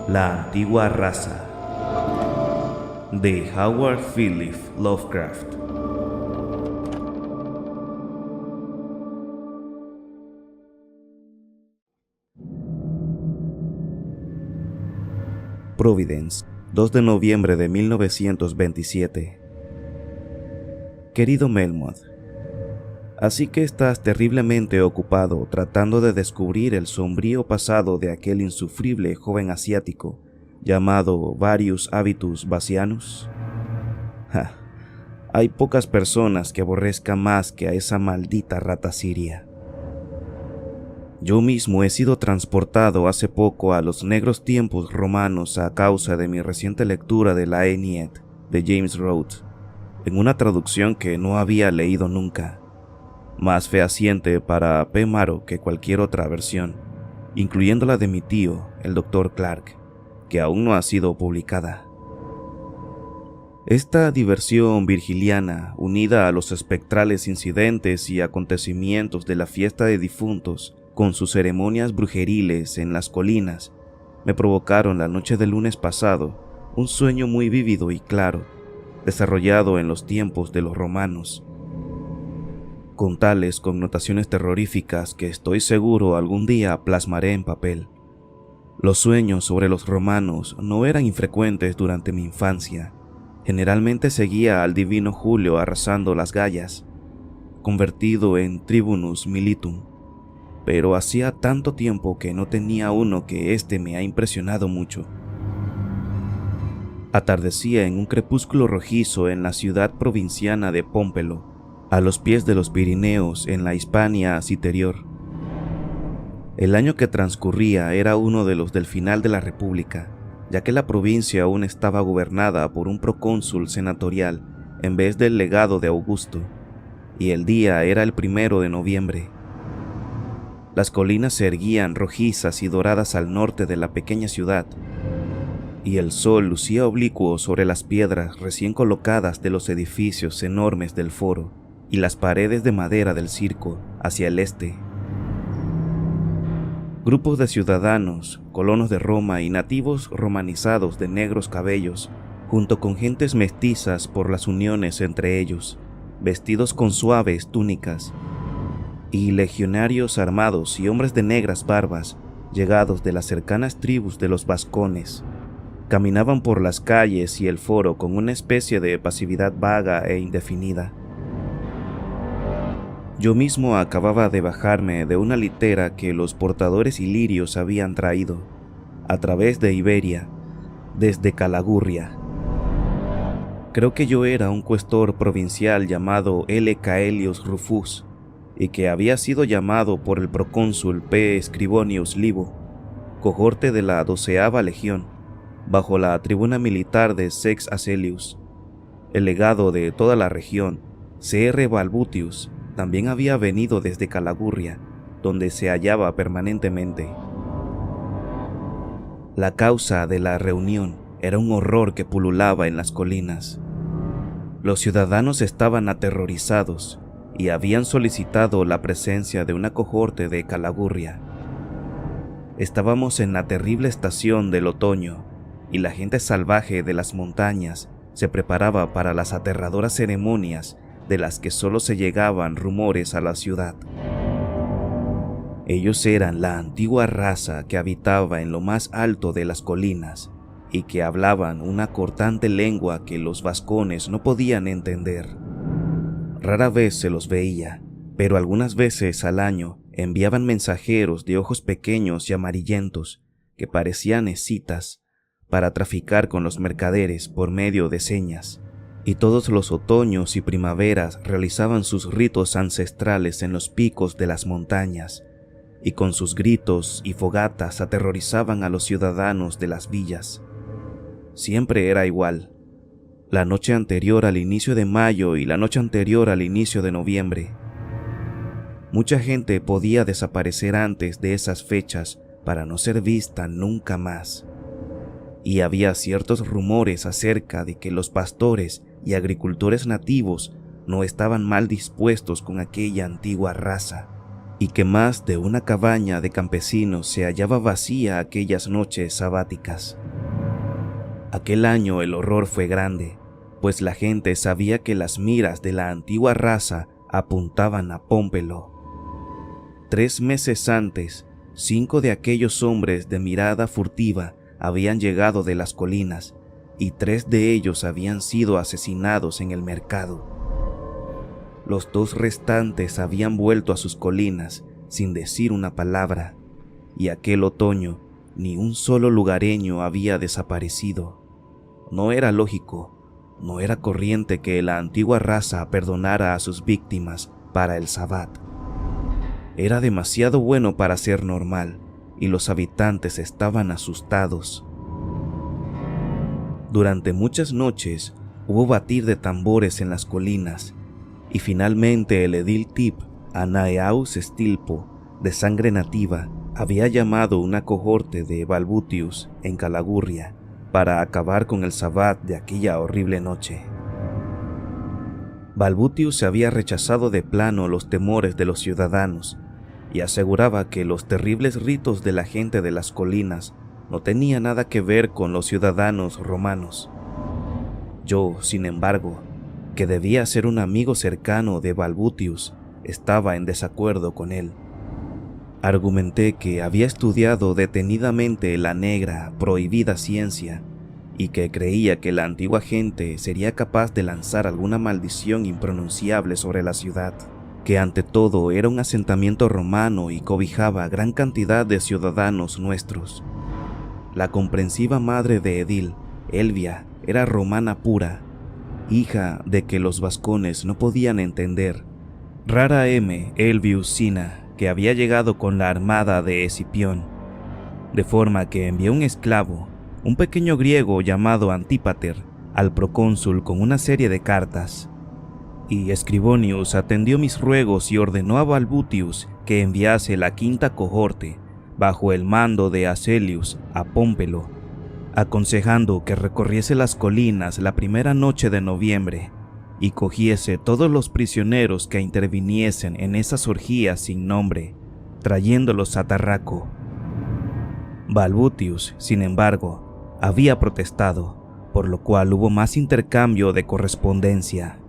La antigua raza de Howard Philip Lovecraft. Providence, 2 de noviembre de 1927. Querido Melmoth, así que estás terriblemente ocupado tratando de descubrir el sombrío pasado de aquel insufrible joven asiático llamado Varius Habitus Bassianus. Hay pocas personas que aborrezcan más que a esa maldita rata siria. Yo mismo he sido transportado hace poco a los negros tiempos romanos a causa de mi reciente lectura de la Aeneid de James Rhodes, en una traducción que no había leído nunca, más fehaciente para P. Maro que cualquier otra versión, incluyendo la de mi tío, el Dr. Clark, que aún no ha sido publicada. Esta diversión virgiliana, unida a los espectrales incidentes y acontecimientos de la fiesta de difuntos, con sus ceremonias brujeriles en las colinas, me provocaron la noche del lunes pasado un sueño muy vívido y claro, desarrollado en los tiempos de los romanos, con tales connotaciones terroríficas que estoy seguro algún día plasmaré en papel. Los sueños sobre los romanos no eran infrecuentes durante mi infancia. Generalmente seguía al divino Julio arrasando las Gallas, convertido en tribunus militum, pero hacía tanto tiempo que no tenía uno que me ha impresionado mucho. Atardecía en un crepúsculo rojizo en la ciudad provinciana de Pómpelo, a los pies de los Pirineos en la Hispania Citerior. El año que transcurría era uno de los del final de la República, ya que la provincia aún estaba gobernada por un procónsul senatorial en vez del legado de Augusto, y el día era el 1 de noviembre. Las colinas se erguían rojizas y doradas al norte de la pequeña ciudad, y el sol lucía oblicuo sobre las piedras recién colocadas de los edificios enormes del foro y las paredes de madera del circo hacia el este. Grupos de ciudadanos, colonos de Roma y nativos romanizados de negros cabellos, junto con gentes mestizas por las uniones entre ellos, vestidos con suaves túnicas, y legionarios armados y hombres de negras barbas, llegados de las cercanas tribus de los vascones, caminaban por las calles y el foro con una especie de pasividad vaga e indefinida. Yo mismo acababa de bajarme de una litera que los portadores ilirios habían traído, a través de Iberia, desde Calagurria. Creo que yo era un cuestor provincial llamado L. Caelius Rufus, y que había sido llamado por el procónsul P. Scribonius Libo, cohorte de la 12ª Legión, bajo la tribuna militar de Sex Aselius. El legado de toda la región, C.R. Balbutius, también había venido desde Calagurria, donde se hallaba permanentemente. La causa de la reunión era un horror que pululaba en las colinas. Los ciudadanos estaban aterrorizados y habían solicitado la presencia de una cohorte de Calagurria. Estábamos en la terrible estación del otoño, y la gente salvaje de las montañas se preparaba para las aterradoras ceremonias de las que solo se llegaban rumores a la ciudad. Ellos eran la antigua raza que habitaba en lo más alto de las colinas y que hablaban una cortante lengua que los vascones no podían entender. Rara vez se los veía, pero algunas veces al año enviaban mensajeros de ojos pequeños y amarillentos que parecían escitas para traficar con los mercaderes por medio de señas, y todos los otoños y primaveras realizaban sus ritos ancestrales en los picos de las montañas, y con sus gritos y fogatas aterrorizaban a los ciudadanos de las villas. Siempre era igual. La noche anterior al inicio de mayo y la noche anterior al inicio de noviembre. Mucha gente podía desaparecer antes de esas fechas para no ser vista nunca más. Y había ciertos rumores acerca de que los pastores y agricultores nativos no estaban mal dispuestos con aquella antigua raza, y que más de una cabaña de campesinos se hallaba vacía aquellas noches sabáticas. Aquel año el horror fue grande, pues la gente sabía que las miras de la antigua raza apuntaban a Pómpelo. 3 meses antes, 5 de aquellos hombres de mirada furtiva habían llegado de las colinas y 3 de ellos habían sido asesinados en el mercado. Los 2 restantes habían vuelto a sus colinas sin decir una palabra, y aquel otoño ni un solo lugareño había desaparecido. No era lógico, no era corriente que la antigua raza perdonara a sus víctimas para el sabbat. Era demasiado bueno para ser normal, y los habitantes estaban asustados. Durante muchas noches hubo batir de tambores en las colinas, y finalmente el edil Tip, Anaeaus Stilpo, de sangre nativa, había llamado una cohorte de Balbutius en Calagurria para acabar con el sabbat de aquella horrible noche. Balbutius se había rechazado de plano los temores de los ciudadanos y aseguraba que los terribles ritos de la gente de las colinas no tenían nada que ver con los ciudadanos romanos. Yo, sin embargo, que debía ser un amigo cercano de Balbutius, estaba en desacuerdo con él. Argumenté que había estudiado detenidamente la negra, prohibida ciencia y que creía que la antigua gente sería capaz de lanzar alguna maldición impronunciable sobre la ciudad, que ante todo era un asentamiento romano y cobijaba a gran cantidad de ciudadanos nuestros. La comprensiva madre de Edil, Elvia, era romana pura, hija de que los vascones no podían entender. Rara M. Elvius Sina, que había llegado con la armada de Escipión, de forma que envió un esclavo, un pequeño griego llamado Antípater, al procónsul con una serie de cartas. Y Scribonius atendió mis ruegos y ordenó a Balbutius que enviase la 5ª cohorte, bajo el mando de Acelius, a Pómpelo, aconsejando que recorriese las colinas la primera noche de noviembre y cogiese todos los prisioneros que interviniesen en esas orgías sin nombre, trayéndolos a Tarraco. Balbutius, sin embargo, había protestado, por lo cual hubo más intercambio de correspondencia.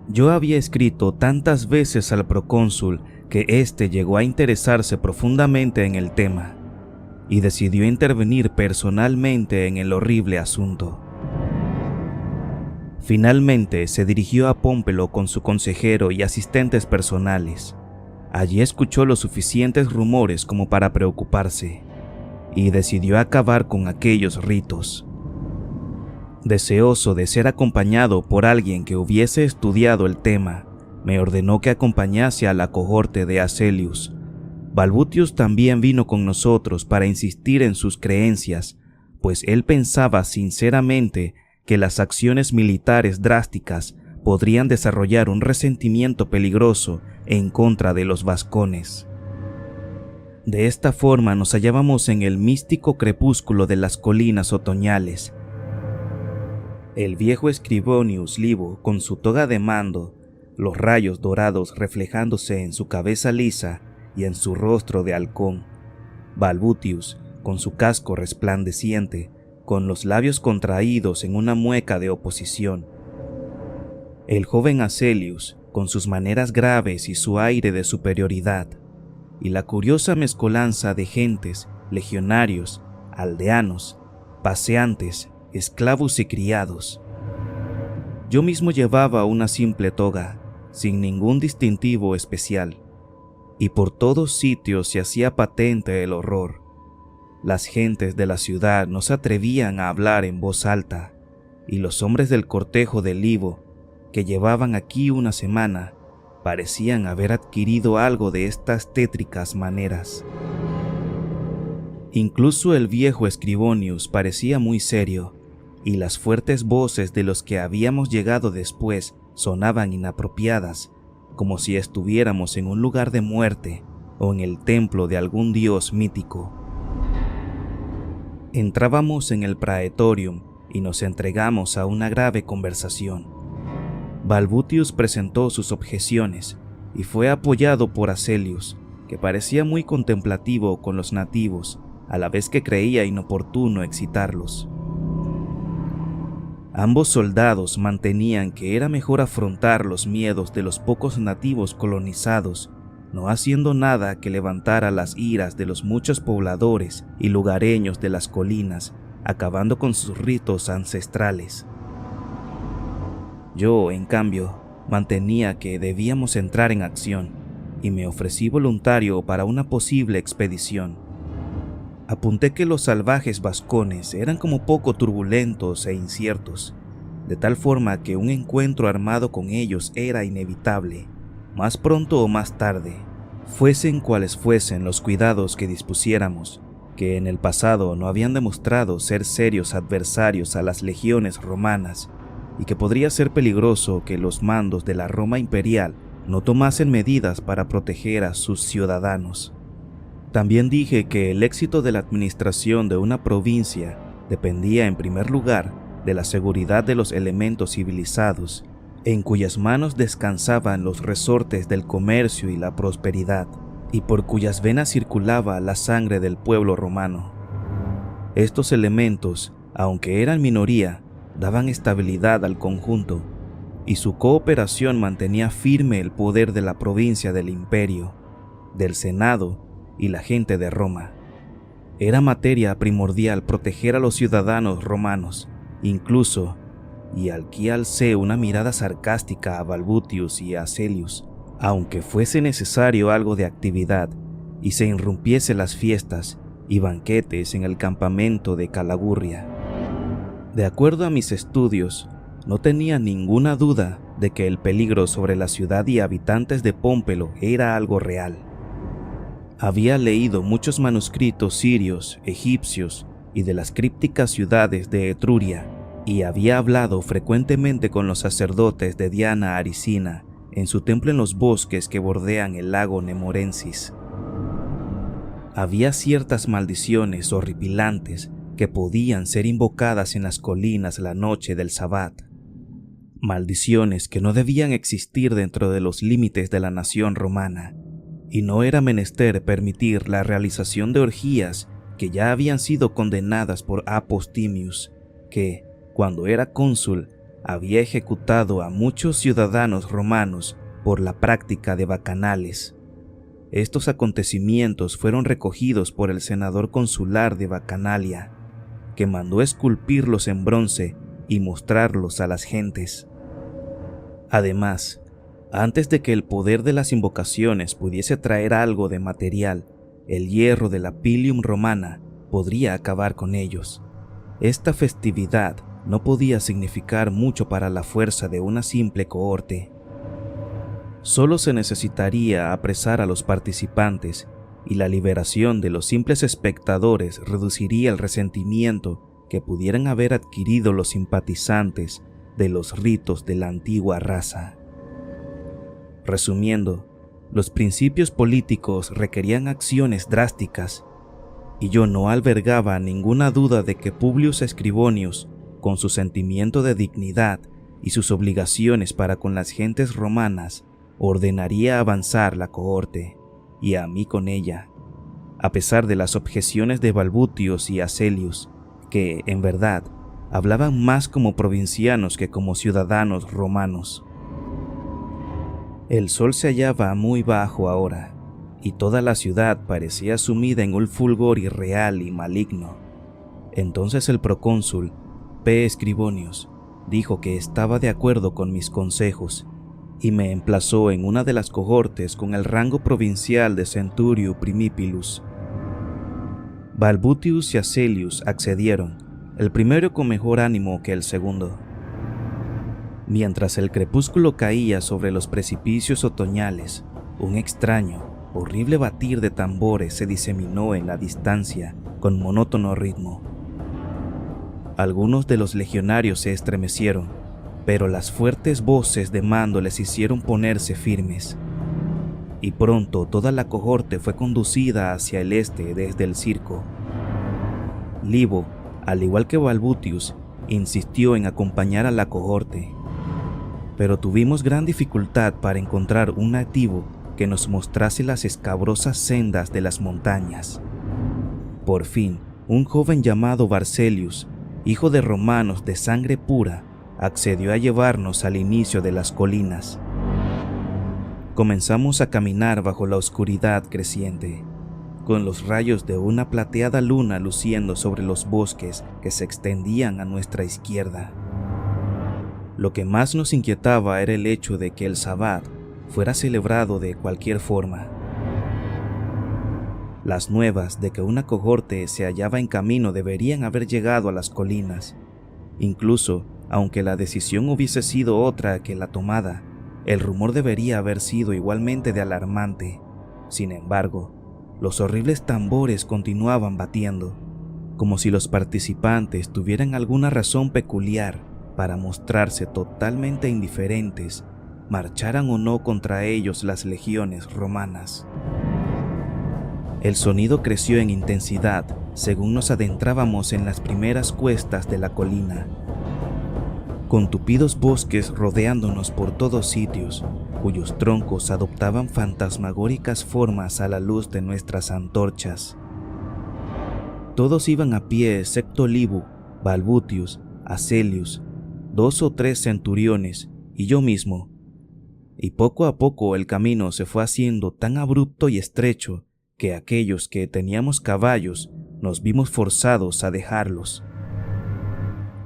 Yo había escrito tantas veces al procónsul que éste llegó a interesarse profundamente en el tema y decidió intervenir personalmente en el horrible asunto. Finalmente se dirigió a Pómpelo con su consejero y asistentes personales. Allí escuchó los suficientes rumores como para preocuparse y decidió acabar con aquellos ritos. Deseoso de ser acompañado por alguien que hubiese estudiado el tema, me ordenó que acompañase a la cohorte de Acelius. Balbutius también vino con nosotros para insistir en sus creencias, pues él pensaba sinceramente que las acciones militares drásticas podrían desarrollar un resentimiento peligroso en contra de los vascones. De esta forma nos hallábamos en el místico crepúsculo de las colinas otoñales. El viejo Scribonius Libo, con su toga de mando, los rayos dorados reflejándose en su cabeza lisa y en su rostro de halcón. Balbutius, con su casco resplandeciente, con los labios contraídos en una mueca de oposición. El joven Acelius, con sus maneras graves y su aire de superioridad, y la curiosa mezcolanza de gentes, legionarios, aldeanos, paseantes, esclavos y criados. Yo mismo llevaba una simple toga, sin ningún distintivo especial, y por todos sitios se hacía patente el horror. Las gentes de la ciudad no se atrevían a hablar en voz alta, y los hombres del cortejo del Libo, que llevaban aquí una semana, parecían haber adquirido algo de estas tétricas maneras. Incluso el viejo Scribonius parecía muy serio, y las fuertes voces de los que habíamos llegado después sonaban inapropiadas, como si estuviéramos en un lugar de muerte o en el templo de algún dios mítico. Entrábamos en el praetorium y nos entregamos a una grave conversación. Balbutius presentó sus objeciones y fue apoyado por Acelius, que parecía muy contemplativo con los nativos, a la vez que creía inoportuno excitarlos. Ambos soldados mantenían que era mejor afrontar los miedos de los pocos nativos colonizados, no haciendo nada que levantara las iras de los muchos pobladores y lugareños de las colinas, acabando con sus ritos ancestrales. Yo, en cambio, mantenía que debíamos entrar en acción y me ofrecí voluntario para una posible expedición. Apunté que los salvajes vascones eran como poco turbulentos e inciertos, de tal forma que un encuentro armado con ellos era inevitable, más pronto o más tarde, fuesen cuales fuesen los cuidados que dispusiéramos, que en el pasado no habían demostrado ser serios adversarios a las legiones romanas, y que podría ser peligroso que los mandos de la Roma imperial no tomasen medidas para proteger a sus ciudadanos. También dije que el éxito de la administración de una provincia dependía en primer lugar de la seguridad de los elementos civilizados, en cuyas manos descansaban los resortes del comercio y la prosperidad, y por cuyas venas circulaba la sangre del pueblo romano. Estos elementos, aunque eran minoría, daban estabilidad al conjunto, y su cooperación mantenía firme el poder de la provincia del imperio, del Senado y la gente de Roma. Era materia primordial proteger a los ciudadanos romanos, incluso, y aquí alcé una mirada sarcástica a Balbutius y a Celius, aunque fuese necesario algo de actividad y se irrumpiese las fiestas y banquetes en el campamento de Calagurria. De acuerdo a mis estudios, no tenía ninguna duda de que el peligro sobre la ciudad y habitantes de Pómpelo era algo real. Había leído muchos manuscritos sirios, egipcios y de las crípticas ciudades de Etruria, y había hablado frecuentemente con los sacerdotes de Diana Aricina en su templo en los bosques que bordean el lago Nemorensis. Había ciertas maldiciones horripilantes que podían ser invocadas en las colinas la noche del Sabbat. Maldiciones que no debían existir dentro de los límites de la nación romana, y no era menester permitir la realización de orgías que ya habían sido condenadas por Apostimius, que, cuando era cónsul, había ejecutado a muchos ciudadanos romanos por la práctica de bacanales. Estos acontecimientos fueron recogidos por el senador consular de Bacanalia, que mandó esculpirlos en bronce y mostrarlos a las gentes. Además, antes de que el poder de las invocaciones pudiese traer algo de material, el hierro de la Pilium Romana podría acabar con ellos. Esta festividad no podía significar mucho para la fuerza de una simple cohorte. Solo se necesitaría apresar a los participantes y la liberación de los simples espectadores reduciría el resentimiento que pudieran haber adquirido los simpatizantes de los ritos de la antigua raza. Resumiendo, los principios políticos requerían acciones drásticas, y yo no albergaba ninguna duda de que Publius Scribonius, con su sentimiento de dignidad y sus obligaciones para con las gentes romanas, ordenaría avanzar la cohorte, y a mí con ella, a pesar de las objeciones de Balbutius y Acelius, que, en verdad, hablaban más como provincianos que como ciudadanos romanos. El sol se hallaba muy bajo ahora, y toda la ciudad parecía sumida en un fulgor irreal y maligno. Entonces el procónsul, P. Scribonius, dijo que estaba de acuerdo con mis consejos, y me emplazó en una de las cohortes con el rango provincial de Centurio Primipilus. Balbutius y Acelius accedieron, el primero con mejor ánimo que el segundo. Mientras el crepúsculo caía sobre los precipicios otoñales, un extraño, horrible batir de tambores se diseminó en la distancia con monótono ritmo. Algunos de los legionarios se estremecieron, pero las fuertes voces de mando les hicieron ponerse firmes. Y pronto toda la cohorte fue conducida hacia el este desde el circo. Libo, al igual que Balbutius, insistió en acompañar a la cohorte, pero tuvimos gran dificultad para encontrar un nativo que nos mostrase las escabrosas sendas de las montañas. Por fin, un joven llamado Barcelius, hijo de romanos de sangre pura, accedió a llevarnos al inicio de las colinas. Comenzamos a caminar bajo la oscuridad creciente, con los rayos de una plateada luna luciendo sobre los bosques que se extendían a nuestra izquierda. Lo que más nos inquietaba era el hecho de que el Sabbat fuera celebrado de cualquier forma. Las nuevas de que una cohorte se hallaba en camino deberían haber llegado a las colinas. Incluso, aunque la decisión hubiese sido otra que la tomada, el rumor debería haber sido igualmente de alarmante. Sin embargo, los horribles tambores continuaban batiendo, como si los participantes tuvieran alguna razón peculiar para mostrarse totalmente indiferentes, marcharan o no contra ellos las legiones romanas. El sonido creció en intensidad según nos adentrábamos en las primeras cuestas de la colina, con tupidos bosques rodeándonos por todos sitios, cuyos troncos adoptaban fantasmagóricas formas a la luz de nuestras antorchas. Todos iban a pie excepto Libu, Balbutius, Acelius, 2 o 3 centuriones y yo mismo, y poco a poco el camino se fue haciendo tan abrupto y estrecho que aquellos que teníamos caballos nos vimos forzados a dejarlos.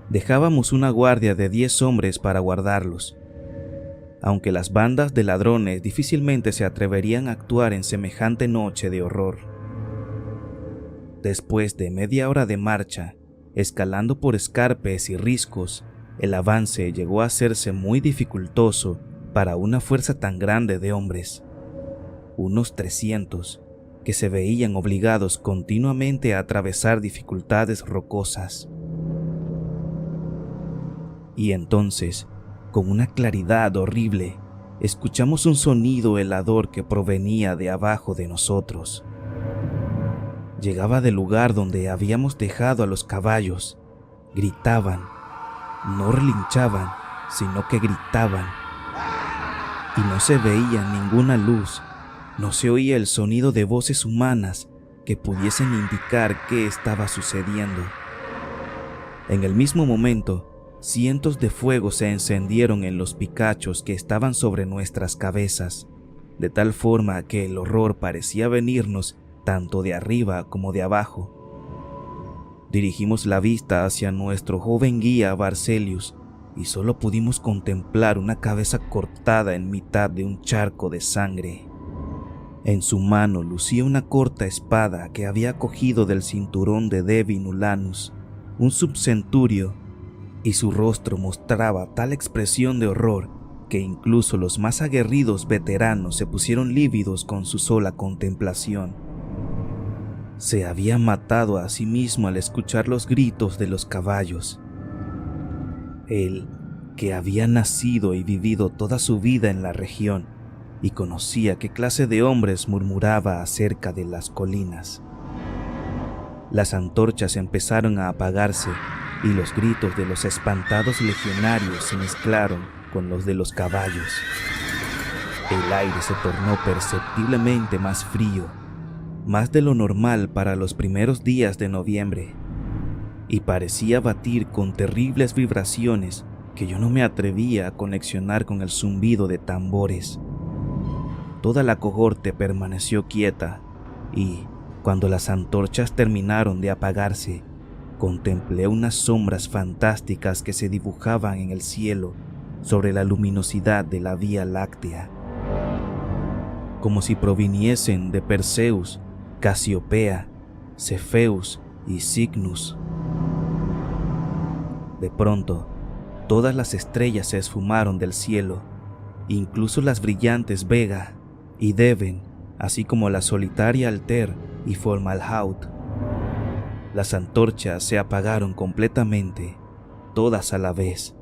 Dejábamos una guardia de 10 hombres para guardarlos, aunque las bandas de ladrones difícilmente se atreverían a actuar en semejante noche de horror. Después de media hora de marcha, escalando por escarpes y riscos, el avance llegó a hacerse muy dificultoso para una fuerza tan grande de hombres, unos 300, que se veían obligados continuamente a atravesar dificultades rocosas. Y entonces, con una claridad horrible, escuchamos un sonido helador que provenía de abajo de nosotros. Llegaba del lugar donde habíamos dejado a los caballos. Gritaban, no relinchaban, sino que gritaban. Y no se veía ninguna luz, no se oía el sonido de voces humanas que pudiesen indicar qué estaba sucediendo. En el mismo momento, cientos de fuegos se encendieron en los picachos que estaban sobre nuestras cabezas, de tal forma que el horror parecía venirnos tanto de arriba como de abajo. Dirigimos la vista hacia nuestro joven guía Barcelius y solo pudimos contemplar una cabeza cortada en mitad de un charco de sangre. En su mano lucía una corta espada que había cogido del cinturón de Devin Ulanus, un subcenturio, y su rostro mostraba tal expresión de horror que incluso los más aguerridos veteranos se pusieron lívidos con su sola contemplación. Se había matado a sí mismo al escuchar los gritos de los caballos. Él, que había nacido y vivido toda su vida en la región y conocía qué clase de hombres murmuraba acerca de las colinas. Las antorchas empezaron a apagarse y los gritos de los espantados legionarios se mezclaron con los de los caballos. El aire se tornó perceptiblemente más frío, más de lo normal para los primeros días de noviembre, y parecía batir con terribles vibraciones que yo no me atrevía a conexionar con el zumbido de tambores. Toda la cohorte permaneció quieta y, cuando las antorchas terminaron de apagarse, contemplé unas sombras fantásticas que se dibujaban en el cielo sobre la luminosidad de la Vía Láctea, como si proviniesen de Perseus, Casiopea, Cefeus y Cygnus. De pronto, todas las estrellas se esfumaron del cielo, incluso las brillantes Vega y Devon, así como la solitaria Altair y Fomalhaut. Las antorchas se apagaron completamente, todas a la vez,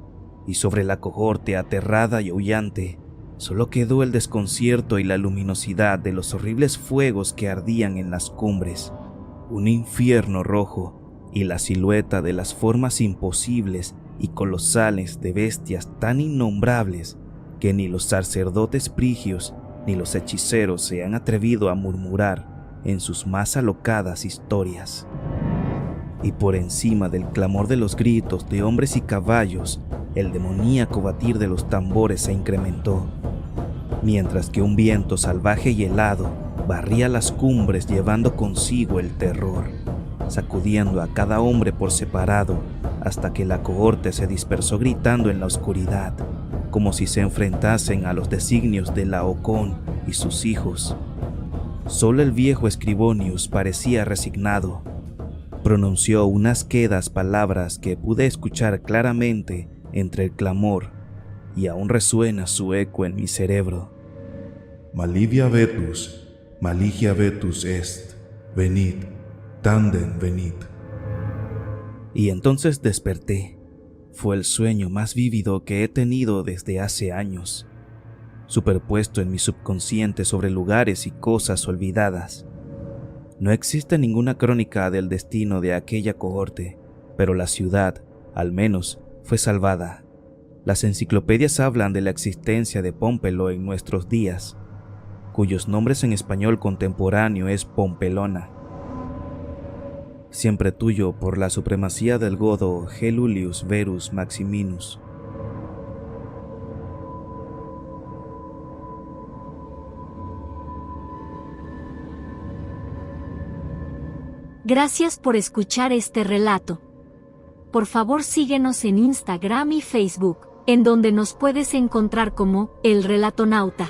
y sobre la cohorte aterrada y aullante solo quedó el desconcierto y la luminosidad de los horribles fuegos que ardían en las cumbres, un infierno rojo y la silueta de las formas imposibles y colosales de bestias tan innombrables que ni los sacerdotes frigios ni los hechiceros se han atrevido a murmurar en sus más alocadas historias. Y por encima del clamor de los gritos de hombres y caballos, el demoníaco batir de los tambores se incrementó, mientras que un viento salvaje y helado barría las cumbres llevando consigo el terror, sacudiendo a cada hombre por separado hasta que la cohorte se dispersó gritando en la oscuridad, como si se enfrentasen a los designios de Laocoon y sus hijos. Solo el viejo Scribonius parecía resignado. Pronunció unas quedas palabras que pude escuchar claramente entre el clamor, y aún resuena su eco en mi cerebro. Maligia vetus est, venid, tandem venid. Y entonces desperté. Fue el sueño más vívido que he tenido desde hace años, superpuesto en mi subconsciente sobre lugares y cosas olvidadas. No existe ninguna crónica del destino de aquella cohorte, pero la ciudad, al menos, fue salvada. Las enciclopedias hablan de la existencia de Pómpelo en nuestros días, cuyos nombres en español contemporáneo es Pompelona. Siempre tuyo por la supremacía del godo Gellulius Verus Maximinus. Gracias por escuchar este relato. Por favor, síguenos en Instagram y Facebook, en donde nos puedes encontrar como El Relatonauta.